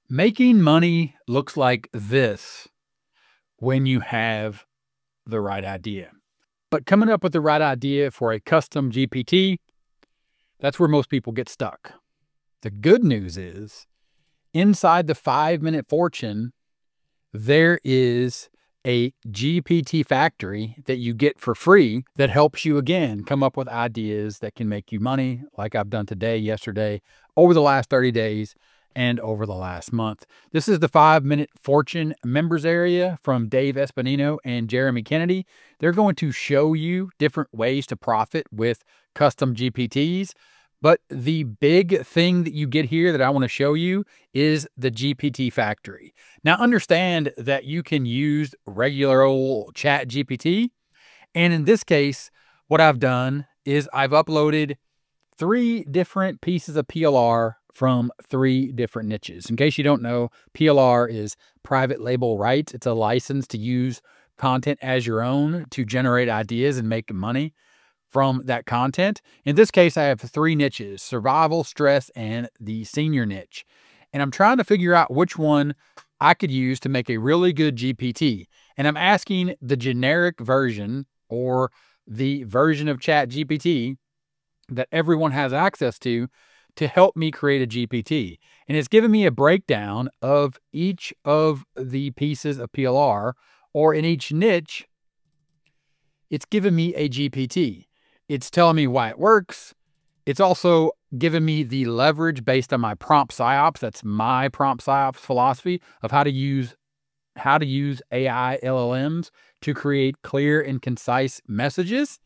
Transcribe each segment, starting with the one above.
Making money looks like this when you have the right idea. But coming up with the right idea for a custom GPT, that's where most people get stuck. The good news is inside the 5-Minute Fortune, there is a GPT Factory that you get for free that helps you, again, come up with ideas that can make you money, like I've done today, yesterday, over the last 30 days, and over the last month. This is the 5-Minute Fortune members area from Dave Espinino and Jeremy Kennedy. They're going to show you different ways to profit with custom GPTs. But the big thing that you get here that I want to show you is the GPT Factory. Now, understand that you can use regular old Chat GPT. And in this case, what I've done is I've uploaded 3 different pieces of PLR from 3 different niches. In case you don't know, PLR is private label rights. It's a license to use content as your own to generate ideas and make money from that content. In this case, I have 3 niches: survival, stress, and the senior niche. And I'm trying to figure out which one I could use to make a really good GPT. And I'm asking the generic version, or the version of Chat GPT that everyone has access to help me create a GPT. And it's giving me a breakdown of each of the pieces of PLR, or in each niche, it's giving me a GPT. It's telling me why it works. It's also giving me the leverage based on my prompt psyops. That's my prompt psyops philosophy of how to use AI LLMs to create clear and concise messages.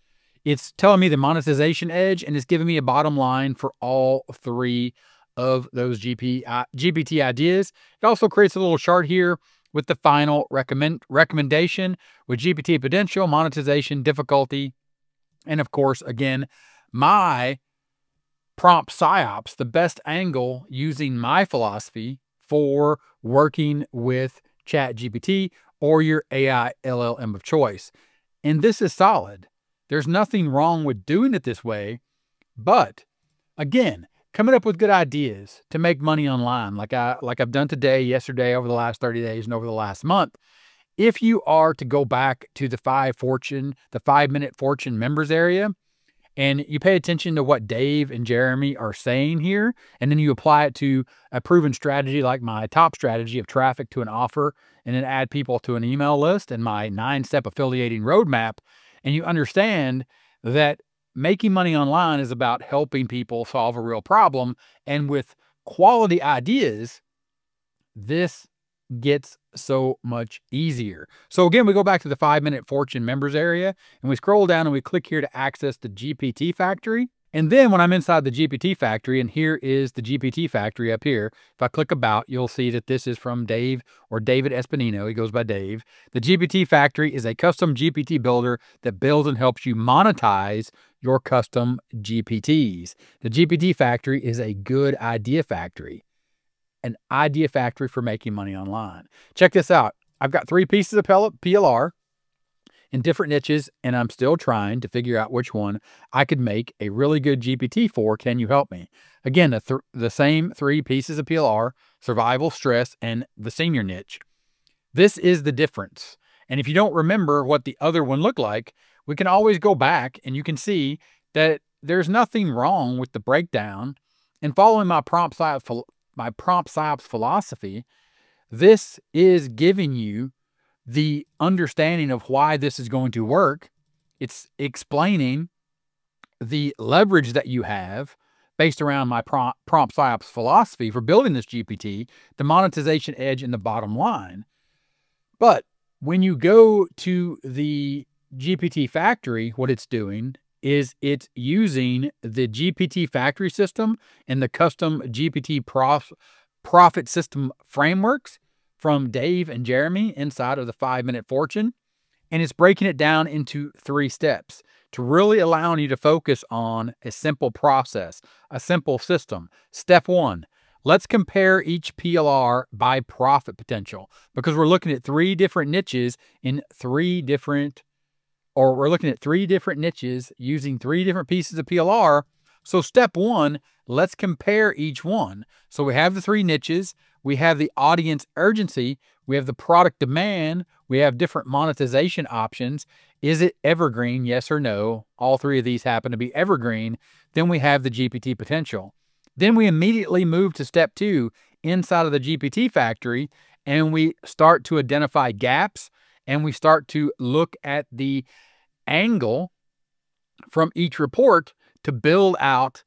It's telling me the monetization edge, and it's giving me a bottom line for all 3 of those GPT ideas. It also creates a little chart here with the final recommendation with GPT potential, monetization, difficulty, and of course, again, my prompt psyops, the best angle using my philosophy for working with ChatGPT or your AI LLM of choice. And this is solid. There's nothing wrong with doing it this way, but again, coming up with good ideas to make money online, like I've done today, yesterday, over the last 30 days, and over the last month. If you are to go back to the 5-Minute Fortune members area, and you pay attention to what Dave and Jeremy are saying here, and then you apply it to a proven strategy like my top strategy of traffic to an offer, and then add people to an email list, and my 9-step affiliating roadmap, and you understand that making money online is about helping people solve a real problem. And with quality ideas, this gets so much easier. So again, we go back to the 5-Minute Fortune members area, and we scroll down and we click here to access the GPT Factory. And then when I'm inside the GPT Factory, and here is the GPT Factory up here, if I click about, you'll see that this is from Dave, or David Espinino. He goes by Dave. The GPT Factory is a custom GPT builder that builds and helps you monetize your custom GPTs. The GPT Factory is a good idea factory, an idea factory for making money online. Check this out. I've got 3 pieces of PLR in different niches, and I'm still trying to figure out which one I could make a really good GPT for. Can you help me? Again, the same 3 pieces of PLR: survival, stress, and the senior niche. This is the difference. And if you don't remember what the other one looked like, we can always go back, and you can see that there's nothing wrong with the breakdown. And following my prompt psyops philosophy, this is giving you the understanding of why this is going to work. It's explaining the leverage that you have based around my prompt psyops philosophy for building this GPT, the monetization edge, and the bottom line. But when you go to the GPT Factory, what it's doing is it's using the GPT Factory system and the custom GPT profit system frameworks from Dave and Jeremy inside of the 5-Minute Fortune. And it's breaking it down into 3 steps to really allowing you to focus on a simple process, a simple system. Step 1, let's compare each PLR by profit potential, because we're looking at 3 different niches in 3 different, or we're looking at 3 different niches using 3 different pieces of PLR. So step one, let's compare each one. So we have the three niches, we have the audience urgency, we have the product demand, we have different monetization options. Is it evergreen? Yes or no? All three of these happen to be evergreen. Then we have the GPT potential. Then we immediately move to step two inside of the GPT Factory, and we start to identify gaps, and we start to look at the angle from each report to build out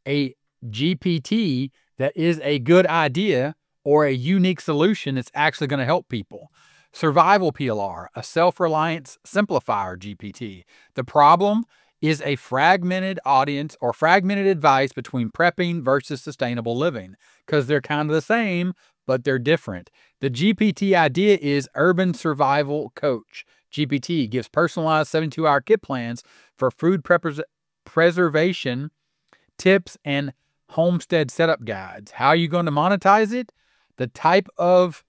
a GPT that is a good idea or a unique solution that's actually going to help people. Survival PLR, a self-reliance simplifier GPT. The problem is a fragmented audience or fragmented advice between prepping versus sustainable living, because they're kind of the same, but they're different. The GPT idea is urban survival coach. GPT gives personalized 72-hour kit plans for food preservation tips and homestead setup guides. How are you going to monetize it? The type of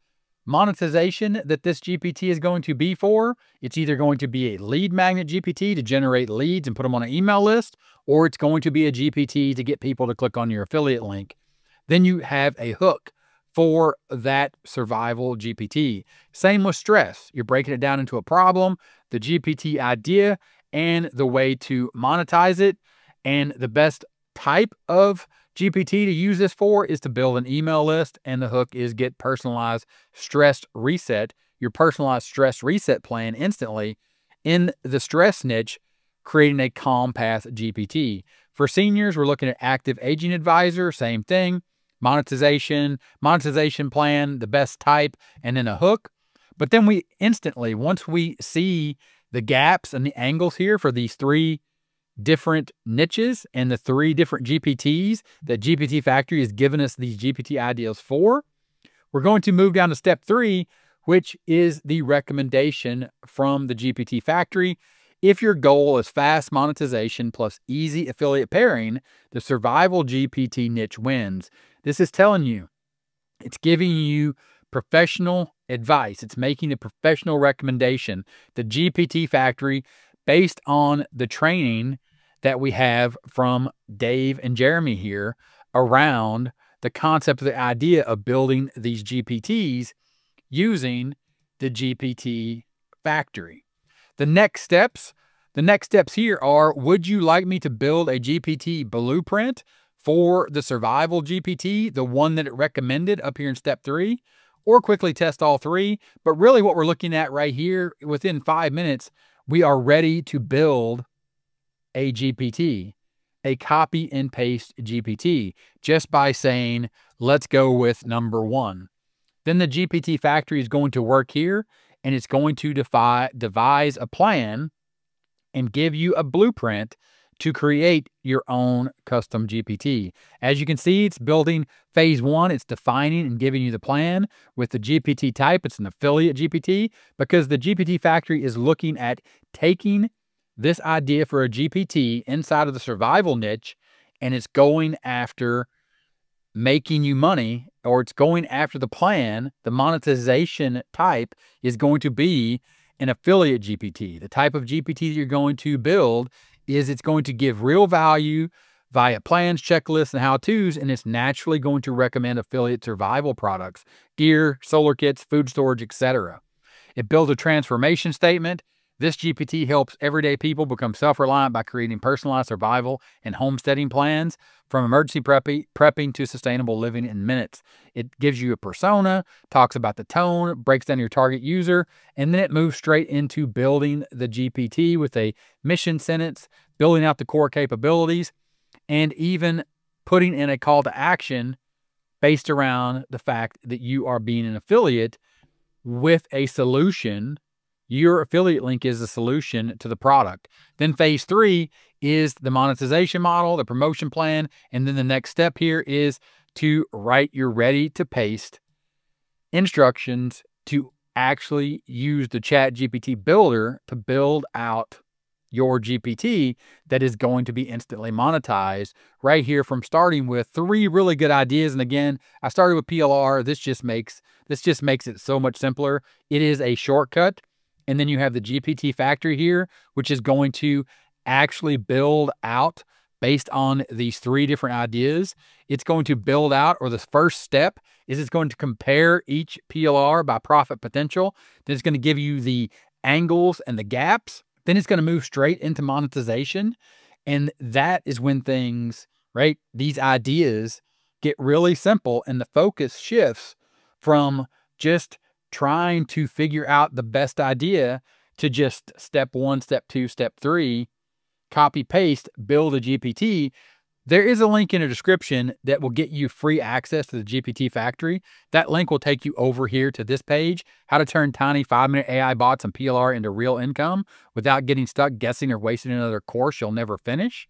monetization that this GPT is going to be for, it's either going to be a lead magnet GPT to generate leads and put them on an email list, or it's going to be a GPT to get people to click on your affiliate link. Then you have a hook for that survival GPT. Same with stress. You're breaking it down into a problem, the GPT idea, and the way to monetize it. And the best type of GPT to use this for is to build an email list, and the hook is get personalized stress reset, your personalized stress reset plan instantly. In the stress niche, creating a calm path GPT. For seniors, we're looking at active aging advisor, same thing. Monetization plan, the best type, and then a hook. But then we instantly, once we see the gaps and the angles here for these three different niches and the three different GPTs that GPT Factory has given us these GPT ideas for, we're going to move down to step three, which is the recommendation from the GPT Factory. If your goal is fast monetization plus easy affiliate pairing, the survival GPT niche wins. This is telling you, it's giving you professional advice. It's making a professional recommendation. The GPT Factory, based on the training that we have from Dave and Jeremy here around the concept of the idea of building these GPTs using the GPT Factory. The next steps here are, would you like me to build a GPT blueprint for the survival GPT, the one that it recommended up here in step three, or quickly test all three? But really what we're looking at right here, within 5 minutes, we are ready to build a GPT, a copy and paste GPT, just by saying, let's go with number one. Then the GPT Factory is going to work here, and it's going to devise a plan and give you a blueprint to create your own custom GPT. As you can see, it's building phase one. It's defining and giving you the plan. With the GPT type, it's an affiliate GPT, because the GPT Factory is looking at taking this idea for a GPT inside of the survival niche, and it's going after making you money, or it's going after the plan. The monetization type is going to be an affiliate GPT. The type of GPT that you're going to build is it's going to give real value via plans, checklists, and how-tos, and it's naturally going to recommend affiliate survival products, gear, solar kits, food storage, etc. It builds a transformation statement. This GPT helps everyday people become self-reliant by creating personalized survival and homesteading plans, from emergency prepping to sustainable living in minutes. It gives you a persona, talks about the tone, breaks down your target user, and then it moves straight into building the GPT with a mission sentence, building out the core capabilities, and even putting in a call to action based around the fact that you are being an affiliate with a solution. Your affiliate link is a solution to the product. Then phase three is the monetization model, the promotion plan, and then the next step here is to write your ready-to-paste instructions to actually use the ChatGPT builder to build out your GPT that is going to be instantly monetized right here, from starting with three really good ideas. And again, I started with PLR. This just makes it so much simpler. It is a shortcut. And then you have the GPT Factory here, which is going to actually build out based on these 3 different ideas. It's going to build out, or the first step is it's going to compare each PLR by profit potential. Then it's going to give you the angles and the gaps. Then it's going to move straight into monetization. And that is when things, right, these ideas get really simple and the focus shifts from just trying to figure out the best idea to just step 1, step 2, step 3, copy, paste, build a GPT. There is a link in the description that will get you free access to the GPT Factory. That link will take you over here to this page, how to turn tiny 5-minute AI bots and PLR into real income without getting stuck guessing or wasting another course you'll never finish.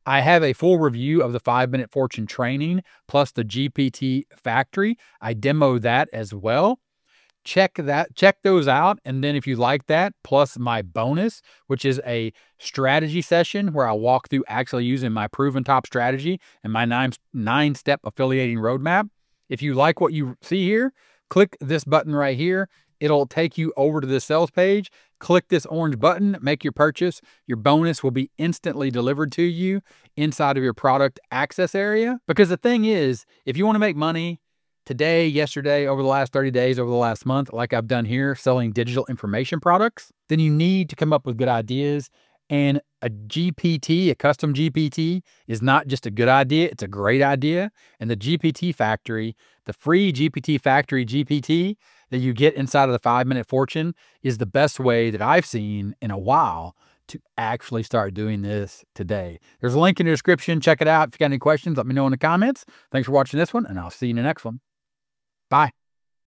I have a full review of the 5-minute fortune training plus the GPT Factory. I demo that as well. Check those out. And then if you like that, plus my bonus, which is a strategy session where I walk through actually using my proven top strategy and my 9-step affiliating roadmap. If you like what you see here, click this button right here. It'll take you over to the sales page. Click this orange button, make your purchase. Your bonus will be instantly delivered to you inside of your product access area. Because the thing is, if you want to make money today, yesterday, over the last 30 days, over the last month, like I've done here, selling digital information products, then you need to come up with good ideas. And a GPT, a custom GPT, is not just a good idea, it's a great idea. And the GPT Factory, the free GPT Factory GPT that you get inside of the 5-minute fortune, is the best way that I've seen in a while to actually start doing this today. There's a link in the description. Check it out. If you got any questions, let me know in the comments. Thanks for watching this one, and I'll see you in the next one. Bye.